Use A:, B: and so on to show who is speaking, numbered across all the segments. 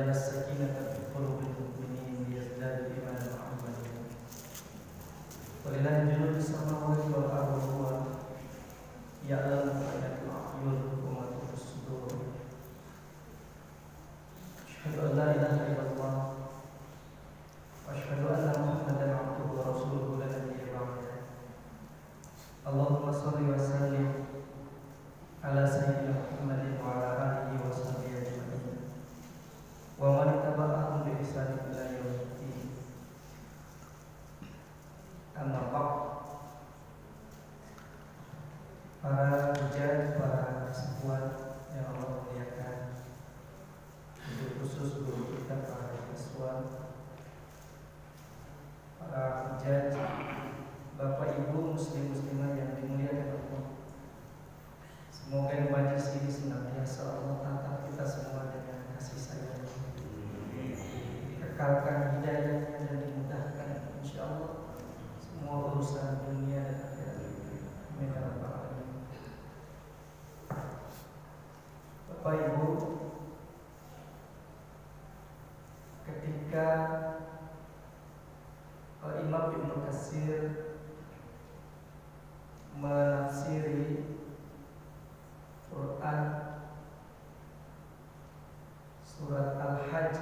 A: وأنزل السكينة في قلوب المؤمنين ليزدادوا إيمانا مع إيمانهم ولله جنود السماوات والأرض وهو يعلم خائنة الأعين وما تخفي الصدور أشهد أن لا إله إلا الله وأشهد أن محمدا عبده ورسوله لا نبي بعده اللهم صل وسلم على سيدنا محمد وعلى آله وصحبه أجمعين ومن اتبعهم بإحسان إلى يوم الدين أما بعد. Para hujat, para siswa yang Allah muliakan, khusus guru kita para siswa, para hujat, Bapak Ibu muslim muslimah yang dimuliakan Allah. Semoga di majelis ini senantiasa Allah tatap kita semua dengan kasih sayang, dikekalkan hidayahnya dan dimudahkan insyaallah semua urusan dunia dan akhirat. Amin ya rabbal alamin. Bapak Ibu, ketika Imam Ibnu Katsir menafsiri Quran surat Al-Hajj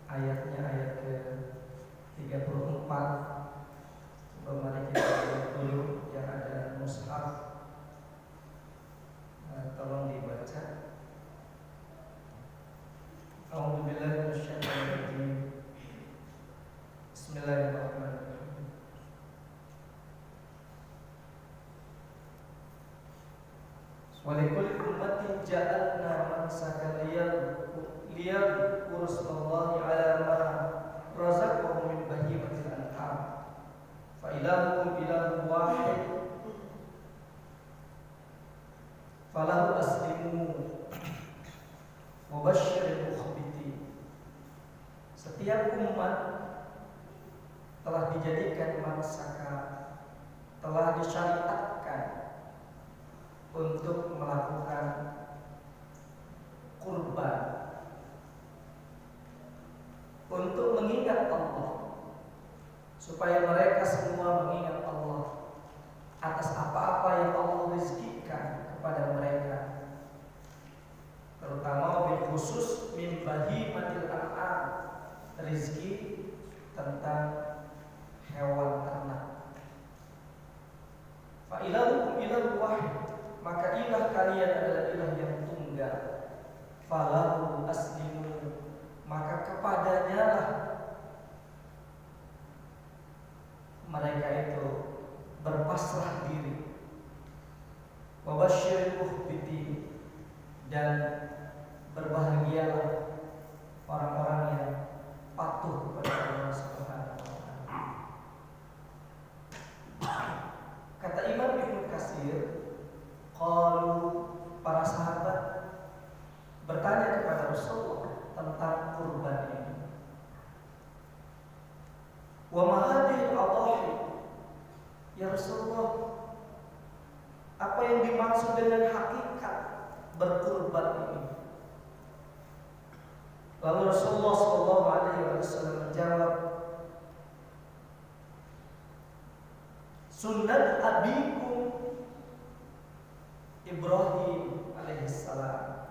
A: ayatnya ayat ke-34. Coba mari kita lihat dulu yang ada mushaf. Tolong dibaca. A'udzubillahi minasyaitonir rajim. Bismillahirrahmanirrahim. Walikul ummatin ja'alna mansakan liyadhkuru ismallahi ala ma razaqahum min bahimatil an'am fa ilahukum ilahun wahid falahu aslimu wa basyiril mukhbitin. Setiap umat telah dijadikan mansaka, telah disyariatkan untuk melakukan kurban, untuk mengingat Allah, supaya mereka semua mengingat Allah atas apa-apa yang Allah rezekikan kepada mereka, terutama bil khusus min bahimatil an'am, rezeki tentang hewan ternak. Fa ilahukum ilahun wahid, maka ilah kalian adalah ilah yang tunggal. Falahu aslimu, maka kepadanya lah mereka itu berpasrah diri. Wa basyiril mukhbitin, dan berbahagialah orang-orang yang patuh kepada Allah Subhanahu wa taala. Kata Imam Ibnu Katsir, qalu, para sahabat bertanya kepada Rasulullah tentang kurban ini. Wa ma hadhihi al-adhahi? Ya Rasulullah, apa yang dimaksud dengan hakikat berkurban ini? Lalu Rasulullah sallallahu alaihi wasallam menjawab, sunnat abikum Ibrahim alaihissalam.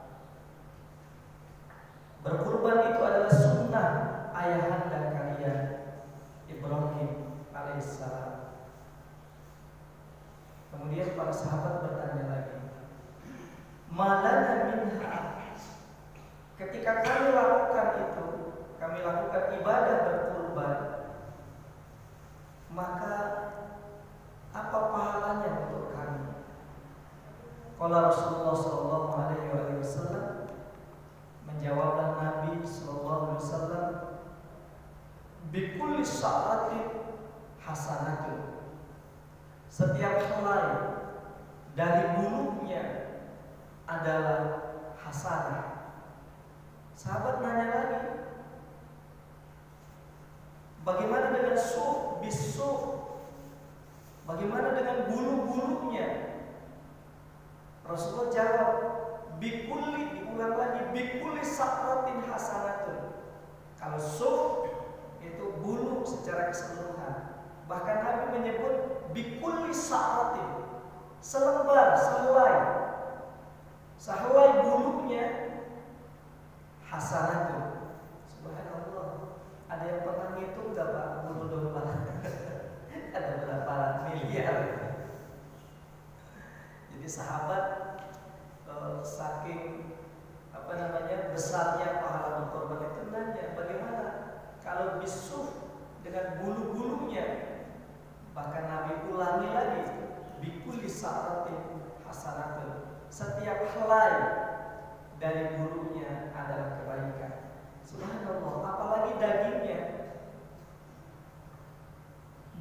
A: Berkurban itu adalah sunnah ayahanda kalian Ibrahim alaihissalam. Kemudian para sahabat bertanya lagi, malana minha? Ketika kami lakukan itu, kami lakukan ibadah berkurban, maka apa pahalanya untuk kami? Qala Rasulullah sallallahu alaihi wasallam, menjawablah Nabi sallallahu alaihi wasallam, bi kulli sa'atin hasanatun. Setiap helai dari bulunya adalah hasanah. Sahabat nanya lagi, bagaimana dengan bisu? Bagaimana dengan bulu-bulunya? Rasulullah jawab, bikulli, diulang lagi, bikulli sa'ratin hasanatun. Kalau suf itu bulu secara keseluruhan. Bahkan Nabi menyebut bikulli sa'ratin, selembar, sehelai bulunya hasanatun. Subhanallah. Ada yang pernah ngitung enggak Pak bulu domba? Ada berapa miliar? Jadi sahabat saking besarnya pahala berkorban itu nanya, bagaimana kalau bisuf dengan bulu-bulunya? Bahkan Nabi ulangi lagi, bikulli sa'ratin hasanatun. Setiap helai dari bulunya adalah kebaikan. Subhanallah, apalagi dagingnya.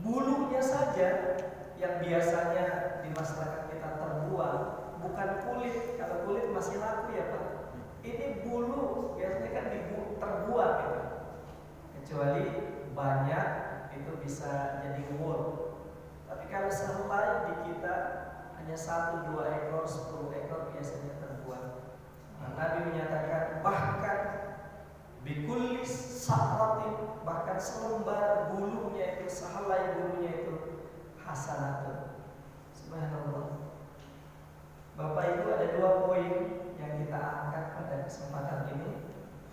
A: Bulunya saja yang biasanya di masyarakat kita terbuang, bukan kulit. Kalau kulit masih laku ya Pak. Ini bulu biasanya kan terbuang gitu. Kecuali banyak itu bisa jadi wool. Tapi kalau sehelai di kita hanya 1, 2 ekor, 10 ekor biasanya terbuang. Nabi menyatakan bahkan bikulli sa'ratin, bahkan selembar bulunya itu, sehelai bulunya itu hasanatun. Subhanallah. Bapak Ibu, ada 2 poin yang kita angkat pada kesempatan ini.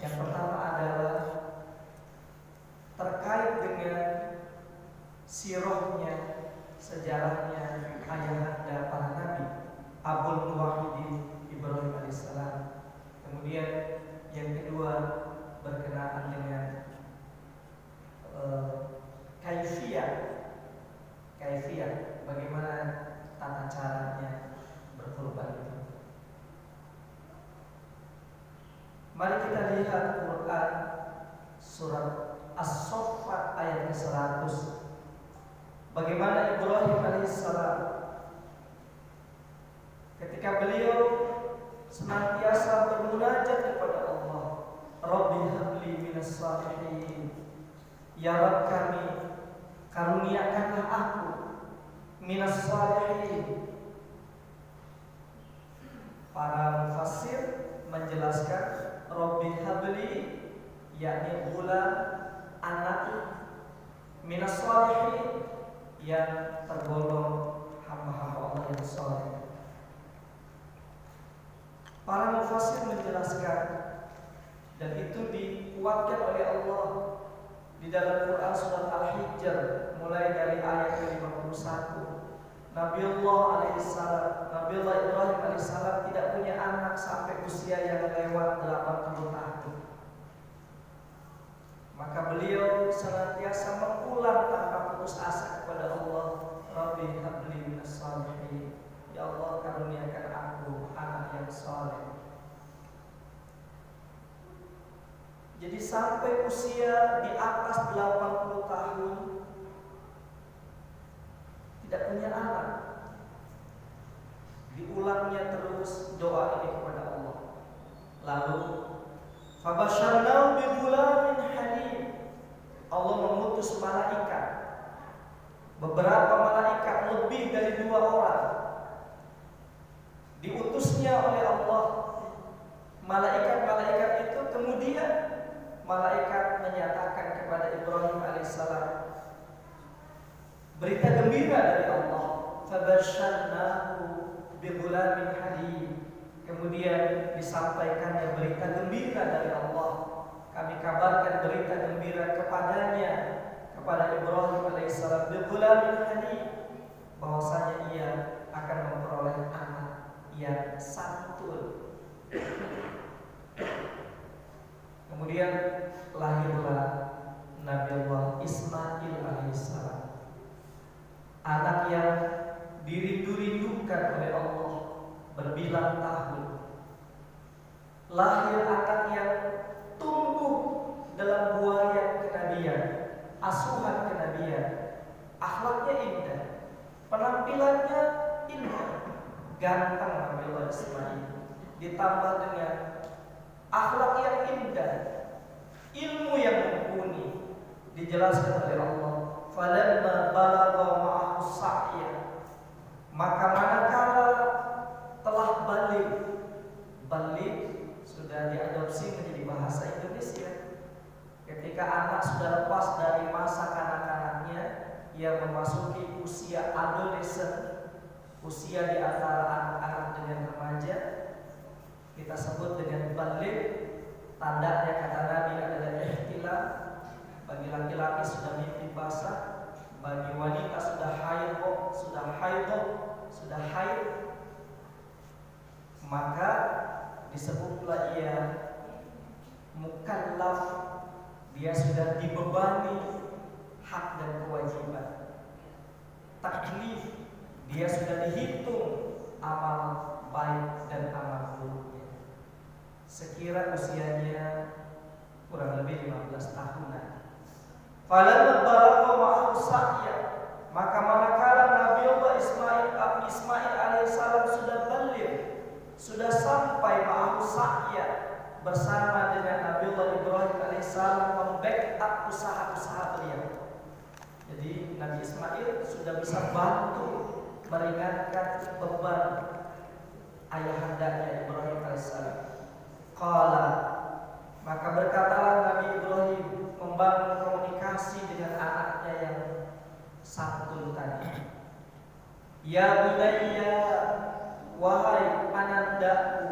A: Yang pertama adalah terkait dengan sirahnya, sejarahnya ayahanda para nabi, Abul Muwahhidin Ibrahim alaihissalam. Kemudian yang kedua berkenaan dengan kaifiyah, bagaimana tata caranya berkorban itu. Mari kita lihat Quran surat As-Saffat ayat ke-100. Bagaimana Ibrahim alaihissalam ketika beliau senantiasa bermunajat kepada Allah, Rabbi habli minas salihin, ya Rabb kami, karuniakanlah aku minas salihin. Para mufassir menjelaskan Rabbi habli yakni gulam, anak, minas salihin yang tergolong hamba-hamba Allah yang saleh. Para mufassir menjelaskan, dan itu dikuatkan oleh Allah di dalam Quran surat Al-Hijr mulai dari ayat ke-51. Nabiullah Ibrahim alaihissalam tidak punya anak sampai usia yang lewat 80 tahun. Maka beliau senantiasa mengulang tanpa putus asa kepada Allah, Rabbi habli minas salihin, ya Allah karuniakan aku anak yang saleh. Jadi sampai usia di atas 80 tahun tidak punya anak. Diulangnya terus doa ini kepada Allah. Lalu fabasyarnahu bi ghulamin halim. Allah mengutus malaikat, beberapa malaikat lebih dari 2 orang. Diutusnya oleh Allah malaikat-malaikat itu, kemudian malaikat menyatakan kepada Ibrahim alaihissalam berita gembira dari Allah, fabasyarnahu bi ghulamin halim. Kemudian disampaikannya berita gembira dari Allah. Kami kabarkan berita gembira kepadanya, kepada Ibrahim alaihissalam, bi ghulamin halim, bahwasanya ia akan memperoleh anak yang santun. Kemudian lahirlah Nabiullah Ismail alaihissalam, anak yang dirindu-rindukan oleh Allah berbilang tahun. Lahir anak yang tumbuh dalam buaya kenabian, asuhan kenabian, akhlaknya indah, penampilannya indah, ganteng Nabiullah Ismail, ditambah dengan akhlak yang indah, ilmu yang mumpuni. Dijelaskan oleh Allah, falamma balagha ma'ahu sa'ya, maka manakala telah balik sudah diadopsi sudah lepas dari masa kanak-kanaknya, ia memasuki usia adolesen, usia di antara anak-anak dengan remaja, kita sebut dengan baligh. Tandanya kata Nabi adalah ihtilam. Bagi laki-laki sudah mimpi basah, bagi wanita sudah haid, maka disebutlah ia mukallaf. Dia sudah dibebani hak dan kewajiban. Taklif, dia sudah dihitung amal baik dan amal buruknya. Sekira usianya kurang lebih 15 tahunan. Falamma balagha ma'ahu sa'ya, maka manakala Nabiullah Ismail alaihissalam sudah baligh, sudah sampai ma'ahu sa'ya, bersama dengan Nabiullah Ibrahim alaihissalam membackup usaha-usaha beliau. Jadi Nabi Ismail sudah bisa bantu meringankan beban ayahandanya Ibrahim alaihissalam. Qala, maka berkatalah Nabi Ibrahim membangun komunikasi dengan anaknya yang santun tadi. Ya bunayya, wahai anandaku.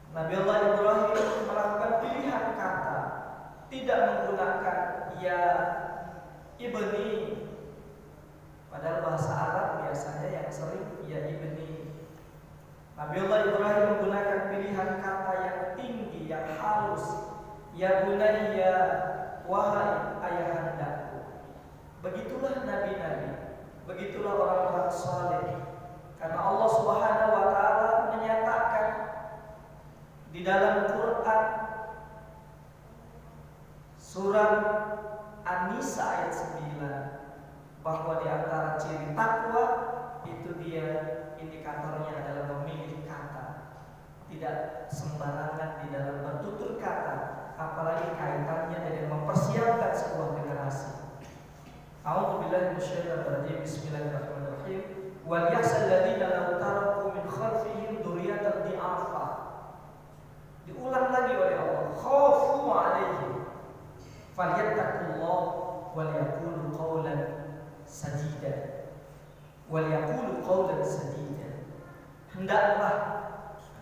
A: Nabiullah Ibrahim melakukan pilihan kata, tidak menggunakan ya ibni. Padahal bahasa Arab biasanya yang sering ya ibni. Nabiullah Ibrahim menggunakan pilihan kata yang tinggi, yang halus. Ya bunayya, wahai ayahandaku. Begitulah nabi-nabi, begitulah orang-orang saleh. Karena Allah Subhanahu wa taala menyatakan di dalam Quran surat An-Nisa ayat 9 bahwa di antara ciri takwa itu dia indikatornya adalah memilih kata, tidak sembarangan di dalam bertutur kata, apalagi kaitannya dengan mempersiapkan sebuah generasi. A'udzubillahi minasyaitonir rajim. Bismillahirrahmanirrahim. Wal yahsal ladzina law taraku min khalfihim dzurriyyatan dhi'afa. Diulang lagi oleh Allah, khafu 'alaihim falyattaqullah wal yaqulu qawlan sadida. Hendaklah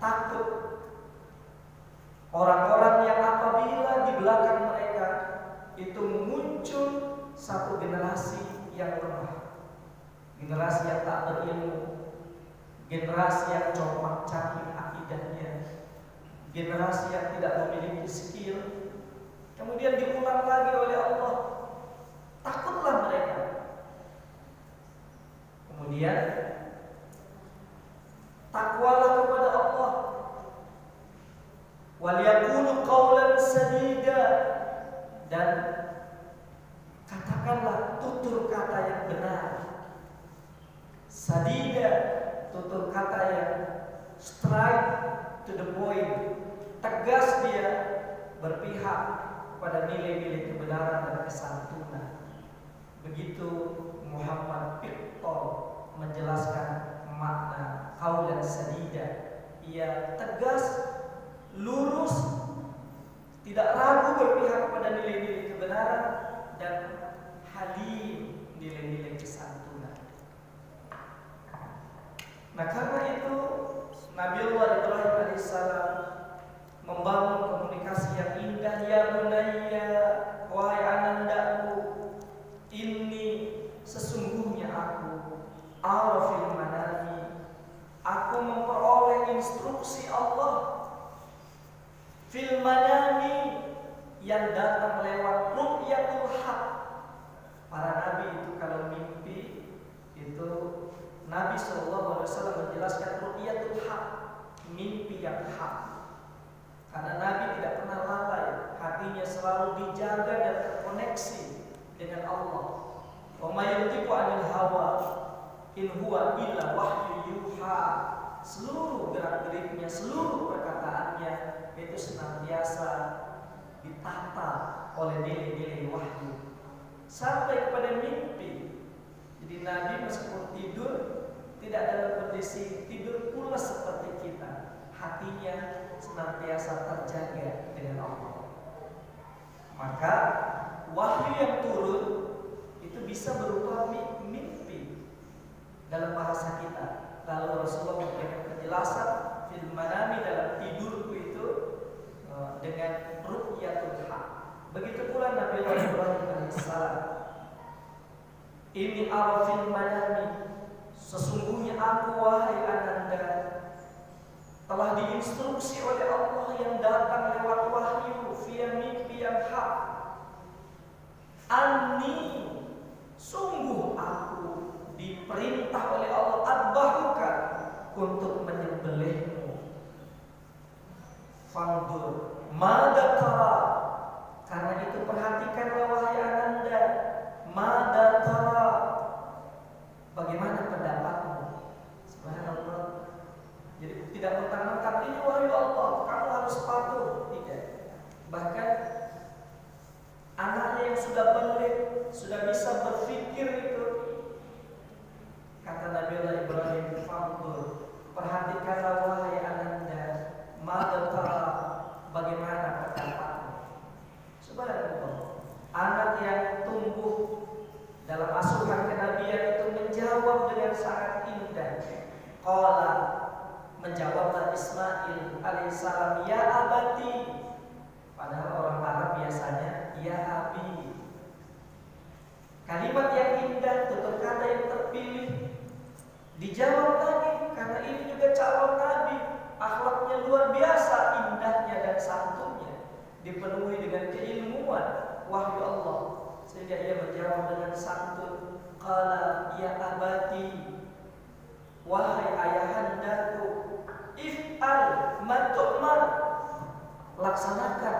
A: takut orang-orang yang apabila di belakang mereka itu muncul satu generasi yang lemah, generasi yang tak berilmu, generasi yang compang-camping akidahnya, generasi yang tidak memiliki skill. Kemudian diulang lagi oleh Allah, takutlah mereka. Kemudian takwalah kepada Allah. Wal yaqulu qawlan sadida, dan katakanlah tutur kata yang benar. Sadida, tutur kata yang straight to the point, tegas dia berpihak pada nilai-nilai kebenaran dan kesantunan. Begitu Muhammad Piqtol menjelaskan makna qaulan sadida. Ia tegas, lurus, tidak ragu berpihak kepada nilai-nilai kebenaran, dan halim, nilai-nilai kesantunan. Nah, karena itu Nabiullah Ibrahim alaihissalam membangun komunikasi yang indah. Ya bunayya, wahai anandaku, ini sesungguhnya aku arafil manami, aku memperoleh instruksi Allah fil manami, yang datang lewat ru'yatul haq. Para nabi itu kalau mimpi itu Nabi SAW menjelaskan ru'yatul haq, mimpi yang hak. Karena Nabi tidak pernah lalai, hatinya selalu dijaga dan terkoneksi dengan Allah. Wa may yantiqu 'anil hawa in huwa illa wahyu yuha. Seluruh gerak-geriknya, seluruh perkataannya itu senantiasa ditata oleh nilai-nilai wahyu sampai kepada mimpi. Jadi Nabi meskipun tidur tidak dalam kondisi tidur pulas seperti kita, hatinya senantiasa terjaga dengan Allah. Maka wahyu yang turun itu bisa berupa mimpi dalam bahasa kita. Lalu Rasulullah memberikan penjelasan fil manami, dalam tidurku itu dengan ru'yatul haq. Begitu pula Nabi Ibrahim alaihissalam. Ini arafil manami, sesungguhnya aku wahai ananda telah diinstruksi oleh Allah yang datang lewat wahyu via mimpi yang hak. Anni, sungguh aku diperintah oleh Allah adbahuka, untuk menyembelihmu. Fangdur mada tara, karena itu perhatikanlah wahai ananda. Mada tara, bagaimana pendapatmu? Subhanallah. Jadi tidak mentang-mentang ini wahyu Allah kamu harus patuh, tidak. Bahkan anaknya yang sudah balik, sudah bisa berpikir itu, kata Nabi Ibrahim, fangdur, perhatikanlah wahai ananda, mada tara, bagaimana pendapatmu? Subhanallah. Anak yang tumbuh dalam asuhan kenabian itu menjawab dengan sangat indah. Qala, menjawablah Ismail alaihissalam, ya abati. Padahal orang Arab biasanya ya abi. Kalimat yang indah, tutur kata yang terpilih. Dijawab lagi karena ini juga calon nabi, akhlaknya luar biasa, indahnya dan santunnya, dipenuhi dengan keilmuan wahyu Allah, sehingga ia menjawab dengan santun. Qala ya abati, wahai ayahandaku, if'al ma tu'mar, laksanakan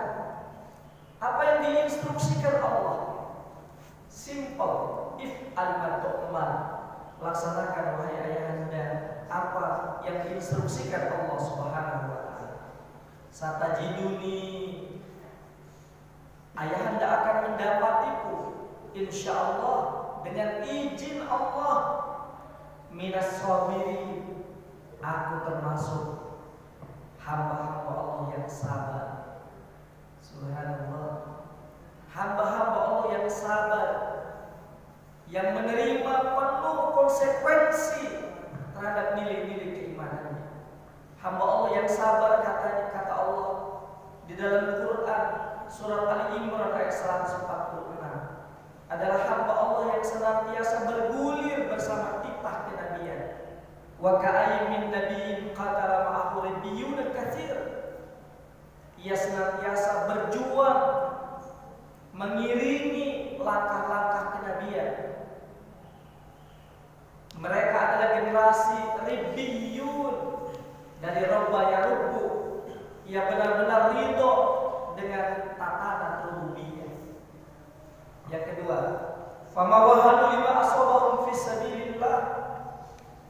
A: apa yang diinstruksikan Allah. Simple, if'al ma tu'mar, laksanakan wahai ayahanda apa yang diinstruksikan Allah Subhanahu wa taala. Satajiduni, ayahanda akan mendapatiku insyaallah dengan izin Allah, minas sabirin, aku termasuk hamba-hamba Allah yang sabar. Subhanallah. Hamba-hamba Allah yang sabar, yang menerima penuh konsekuensi terhadap nilai-nilai keimanannya. Hamba Allah yang sabar, kata Allah di dalam Quran surat Ali Imran ayat 146, adalah hamba Allah yang senantiasa bergulir bersama titah kenabian. Wa ka'ayyin min nabiyyin qatala ma'ahu ribbiyun katsir. Ia senantiasa berjuang mengiringi langkah-langkah kenabian. Mereka adalah generasi ribbiyun, dari robba yarubbu. Ia benar-benar ridho dengan tatanan rububiyah. Yang kedua, fama wahanu lima asabahum fi sabilillah,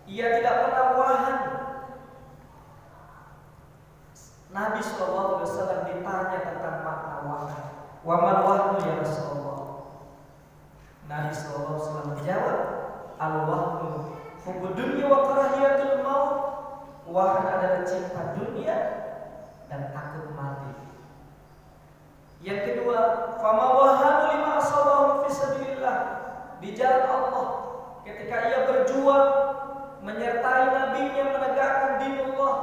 A: ia tidak pernah wahan. Nabi SAW ditanya tentang makna wahan. Wa mal wahnu ya Rasulullah. Nabi SAW menjawab, al-wahnu hubbud dunya wa karahiyatul maut. Wahan adalah cinta dunia dan takut mati. Yang kedua, fama wahanu lima asabahum fi sabilillah, di jalan Allah ketika ia berjuang menyertai nabinya menegakkan dinullah,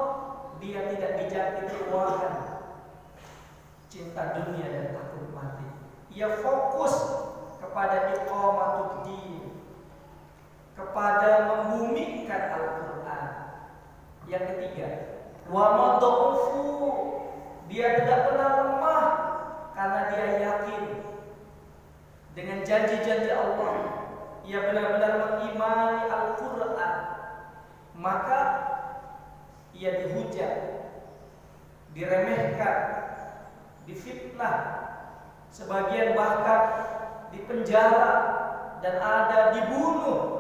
A: dia tidak dijangkiti wahan, cinta dunia dan takut mati. Ia fokus kepada iqamatud din, kepada membumikan Al-Quran. Yang ketiga, wa madaufu, dia tidak pernah lemah karena dia yakin dengan janji-janji Allah. Ia benar-benar mengimani Al-Quran. Maka ia dihujat, diremehkan, difitnah, sebagian bahkan dipenjara dan ada dibunuh